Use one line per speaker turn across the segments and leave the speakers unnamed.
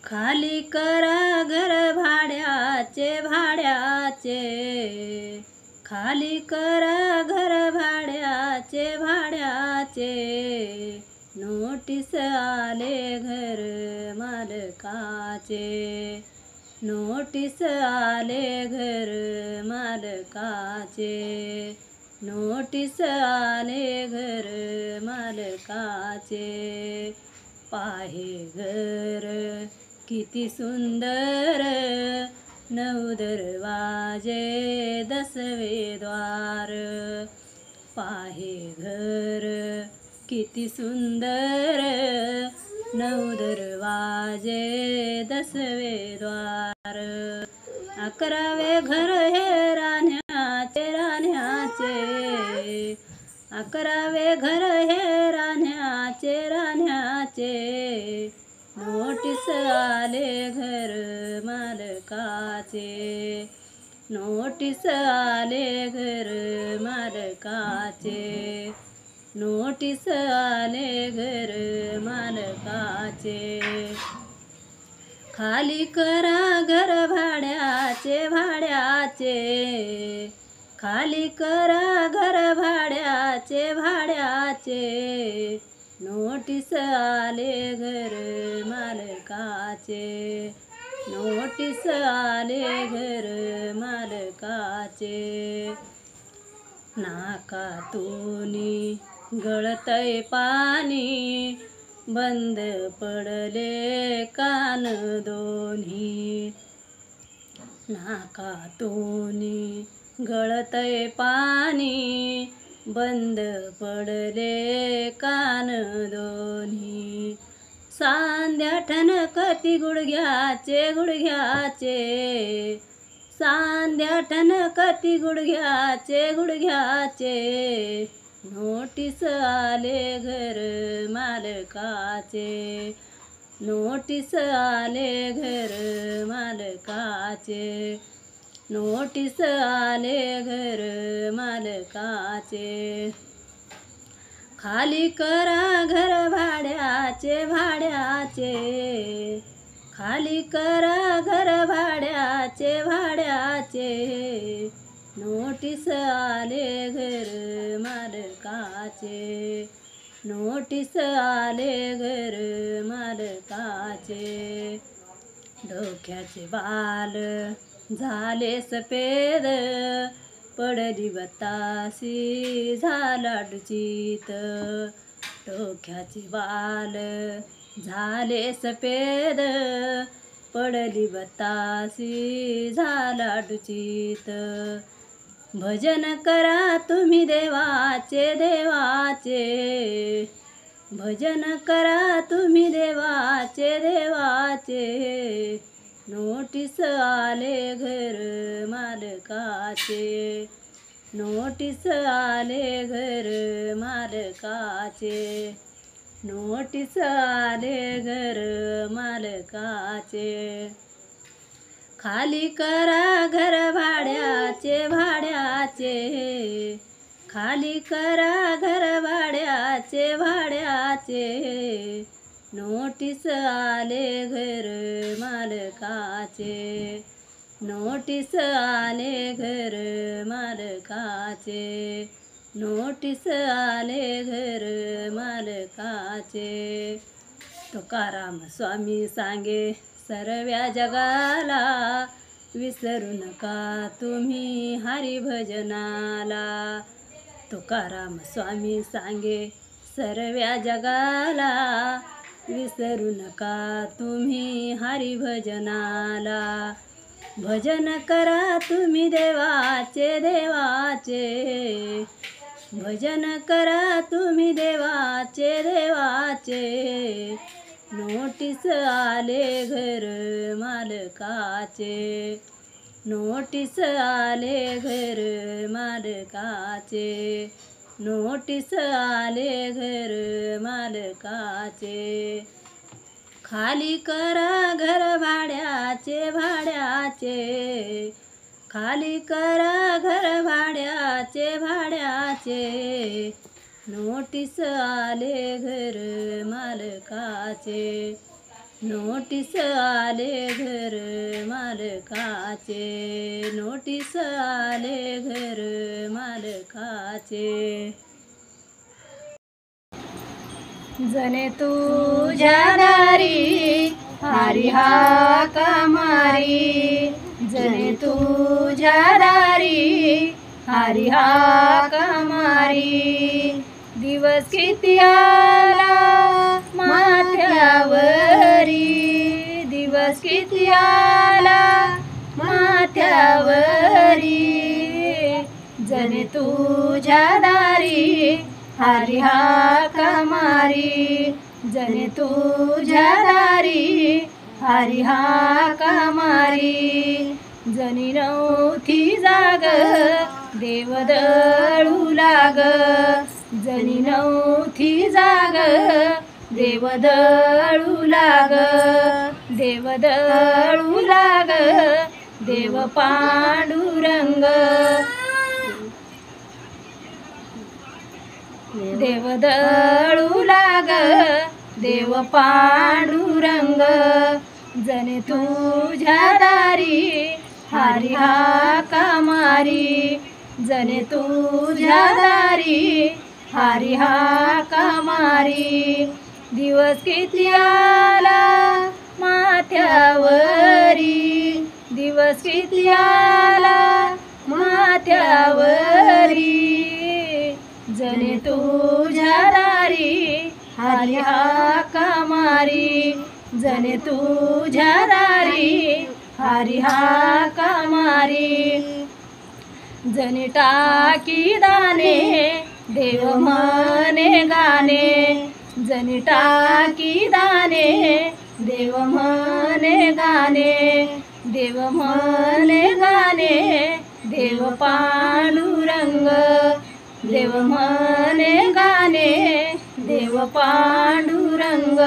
खाली करा घर भाड्याचे भाड्याचे, खाली करा घर भाड्याचे भाड्याचे, नोटीस आले घर मालकाचे, नोटीस आले घर मालकाचे, नोटीस आले घर मालकाचे. पाहे घर किती सुंदर, 9 दरवाजे 10वे द्वार. पाहे घर किती सुंदर, 9 दरवाजे 10वे द्वार. 11वे घर हे राण्याचे राण्याचे, 11वे घर हे राण्याचे राण्याचे, नोटीस आले घर मालकाचे, नोटीस आले घर मालकाचे, नोटीस आले घर मालकाचे. खाली करा घर भाड्याचे भाड्याचे, खाली करा घर भाड्याचे भाड्याचे, नोटीस आले घर मालकाचे, नोटीस आले घर मालकाचे. नाकातूनी गळतय पाणी, बंद पडले कान दोन्ही. नाकातूनी गळतय पाणी, बंद पडले कान दोन्ही. सांध्या ठणकती गुडघ्याचे गुडघ्याचे, सांध्या ठणकती गुडघ्याचे गुडघ्याचे, नोटीस आले घर मालकाचे, नोटीस आले घर मालकाचे, नोटीस आले घर मालकाचे. खाली करा घर भाड्याचे भाड्याचे, खाली करा घर भाड्याचे भाड्याचे, नोटीस आले घर मालकाचे, नोटीस आले घर मालकाचे. डोक्याचे बाल झाले सफेद, पडली बतासी झाला डुचीत. डोक्याचे बाल झाले सफेद, पडली बतासी झाला डुचीत. भजन करा तुम्ही देवाचे देवाचे, भजन करा तुम्ही देवाचे देवाचे, नोटीस आले घर मालकाचे, नोटीस आले घर मालकाचे, नोटीस आले घर मालकाचे. खाली करा घर भाड्याचे भाड्याचे, खाली करा घर भाड्याचे भाड्याचे, नोटीस आले घर मालकाचे, नोटीस आले घर मालकाचे, नोटीस आले घर मालकाचे. तुकाराम स्वामी सांगे सर्व्या जगाला, विसरू नका तुम्ही हरिभजनाला. तुकाराम स्वामी सांगे सर्व्या जगाला, विसरू नका तुम्ही हरिभजनाला. भजन करा तुम्ही देवाचे देवाचे, भजन करा तुम्ही देवाचे देवाचे, नोटीस आले घर मालकाचे, नोटीस आले घर मालकाचे, नोटीस आले घर मालकाचे. खाली करा घर भाड्याचे भाड्याचे, खाली करा घर भाड्याचे भाड्याचे, नोटीस आले घर मालकाचे, नोटीस आले घर मालकाचे, नोटीस आले घर मालकाचे. जने तुझ्या दारी हरी हाका मारी, जने तुझ्या दारी हरी हाका मारी. दिवस किती आला माथ्यावरी, दिवस किती आला माथ्यावरी. जने तुझ्या दारी हरी हाका मारी, जने तुझ्या दारी हरी हाका मारी. जनी नव्हती जाग देव दळू लाग, जनी नव्हती जाग देव दळू लाग, देव दळू लाग देव पांडुरंग, देव दळू लाग देव पांडुरंग. जने तुझ्या दारी हरी हाका मारी, जने तुझ्या दारी हरी हाका मारी. दिवस किती आला माथ्यावरी, दिवस किती आला माथ्यावरी. जने तुझ्या दारी हरी हाका मारी, जने तुझ्या दारी हरी हाका मारी. जने टाकी दाने देव म्हणे गाणे, जने टाकी दाने देव म्हणे गाणे, देव म्हणे गाणे देव पांडुरंग, देव म्हणे गाणे देव पांडुरंग.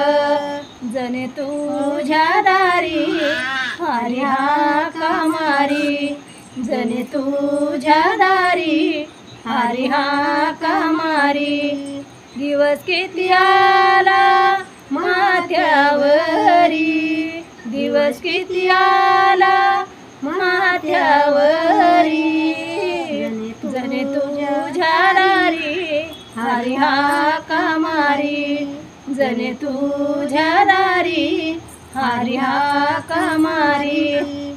जने तुझ्या दारी हरी हाका मारी, जने तुझ्या दारी हरी हाका मारी. दिवस किती आला माथ्यावरी, दिवस किती आला माथ्यावरी. जने तुझ्या दारी हरी हाका मारी, जने तुझ्या दारी हरी हाका मारी.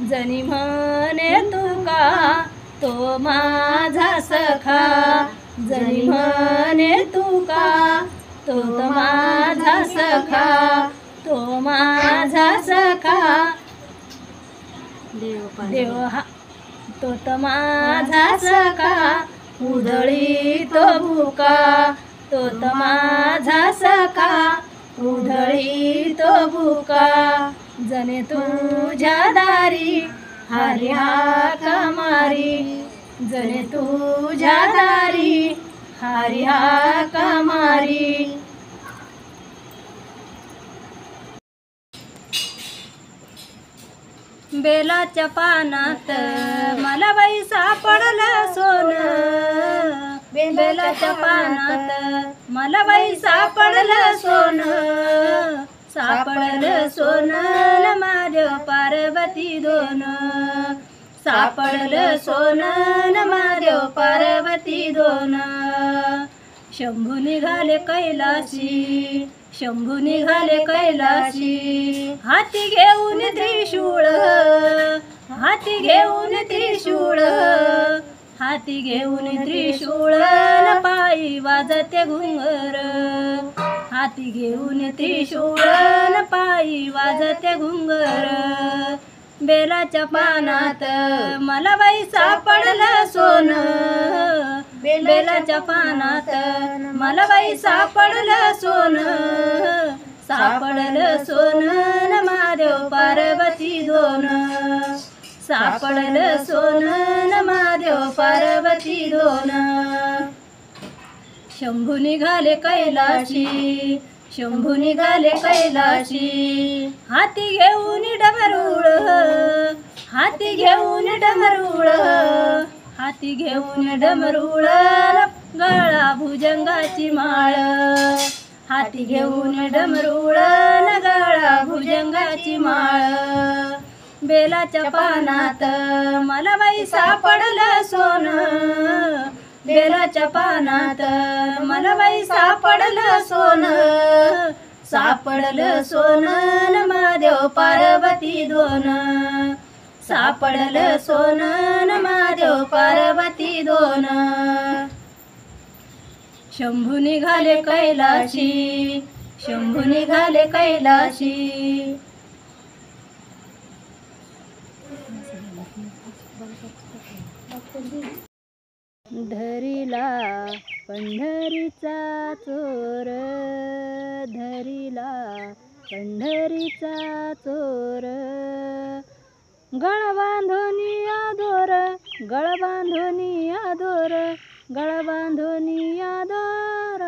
जनी म्हणे तुका तो माझा सखा, जनी म्हणे तुका तो माझा सखा, तो माझा सखा. देव हा तो माझा सखा उधळी तो भुका, तो माझा सखा उधळी तो भुका. जने तुझ्या दारी हरी हाका मारी, जने तुझ्या दारी हरी हाका मारी. बेलाच्या पानात मला बाई सापडलं सोनं, बेलाच्या पानात मला बाई सापडलं सोनं, सापडलं सोनं माझ्या पार्वती दोन, सापडलं सोनं माझ्या पार्वती दोन. शंभू निघाले कैलाशी, शंभू निघाले कैलाशी, हाती घेऊन त्रिशूळ, हाती घेऊन त्रिशूळ, हाती घेऊन त्रिशूळ पायी वाजते घुंगर, हाती घेऊन त्रिशूळ पायी वाजते घुंगर. बेलाच्या पानात मला बाई सापडलं सोनं, बेलाच्या पानात मला बाई सापडलं सोनं, सापडलं सोनं महादेव पार्वती दोन, सापडलं सोनं महादेव पार्वती दोन. शंभू निघाले कैलाशी, शंभू निघाले कैलाशी, हाती घेऊन डमरूळ, हाती घेऊन डमरूळ, हाती घेऊन डमरूळ, गळा भुजंगाची माळ, हाती घेऊन डमरुळ नगाळा भुजंगाची माळ बेलाच्या पानात मला बाई सापडलं सोनं बेलाच्या पानात मला बाई सापडलं सोनं सापडलं सोनं महादेव पार्वती दोन सापडलं सोनं महादेव पार्वती दोन शंभू निघाले कैलाशी शंभू निघाले कैलाशी धरिला पंढरीचा चोर धरिला पंढरीचा चोर गळ बांधोनी आदोर गळ बांधोनी आदोर गळ बांधोनी आदोर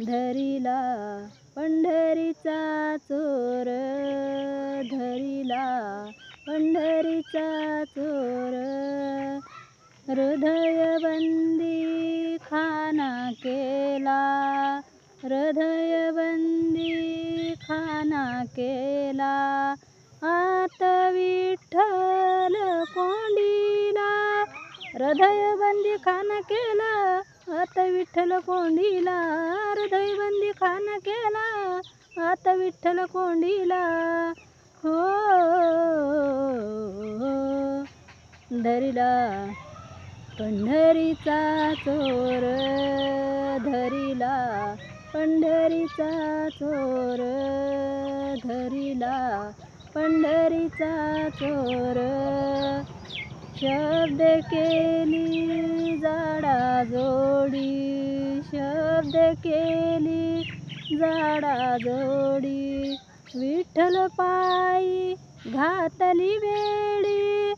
धरिला पंढरीचा चोर धरिला पंढरीचा चोर हृदय बंदी खाना केला हृदय बंदी खाना केला आत विठ्ठल कोंडीला हृदय बंदी खाना केला आत विठ्ठल कोंडीला हृदय बंदी खाना केला आत विठ्ठल कोंडीला हो धरिला पंढरीचा चोर धरिला पंढरीचा चोर धरिला पंढरीचा चोर शब्द केली जाडा जोडी शब्द केली जाडा जोडी विठ्ठल पायी घातली वेडी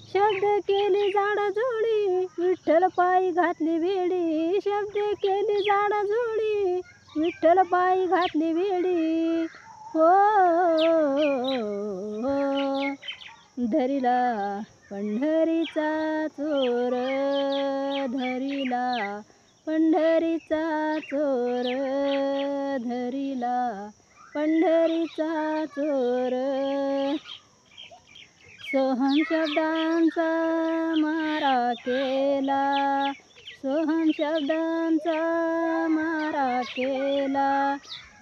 शब्द केली जाडा जोडी विठ्ठल पायी घातली वेडी शब्द केली जाडा जोडी विठ्ठल पायी घातली वेडी हो धरिला पंढरीचा चोर धरिला पंढरीचा चोर धरिला पंढरीचा चोर सोहम शब्दांचा मारा केला सोहम शब्दांचा मारा केला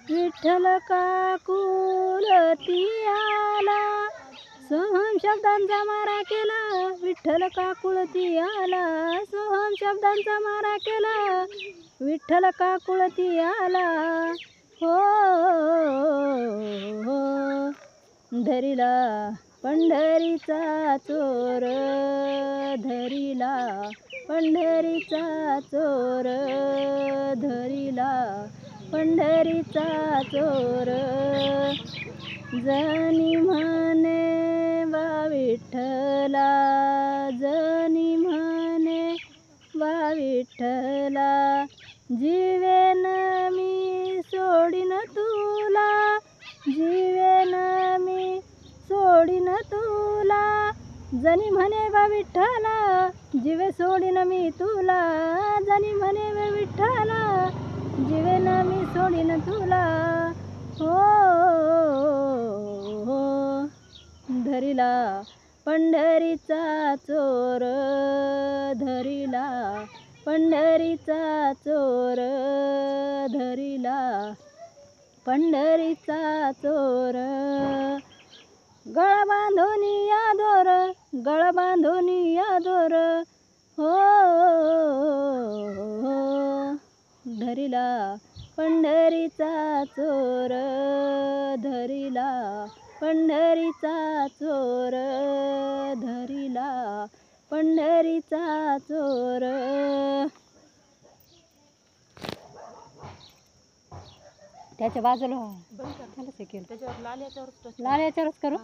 विठ्ठल काकुलती आला सोहम शब्दांचा मारा केला विठ्ठल काकुलती आला सोहम शब्दांचा मारा केला विठ्ठल काकुलती आला हो धरिला पंढरीचा चोर धरिला पंढरीचा चोर धरिला पंढरीचा चोर जनी म्हणे वा विठ्ठला जनी म्हणे वा विठ्ठला जीवेन मी सोडीन तुला जीवेन मी सोडीन तुला जनी म्हणे वा विठ्ठला जीवे सोडीन मी तुला जनी म्हणे वा विठ्ठला जीवेन मी सोडीन तुला हो धरिला पंढरीचा चोर धरिला पंढरीचा चोर धरिला पंढरीचा चोर गळ बांधोनी या दोर गळ बांधोनी या दोर हो धरिला पंढरीचा चोर धरिला पंढरीचा चोर धरिला पंढरीचा चोर त्याच्या बाजूला त्याच्यावर लाल याच्यावरच करू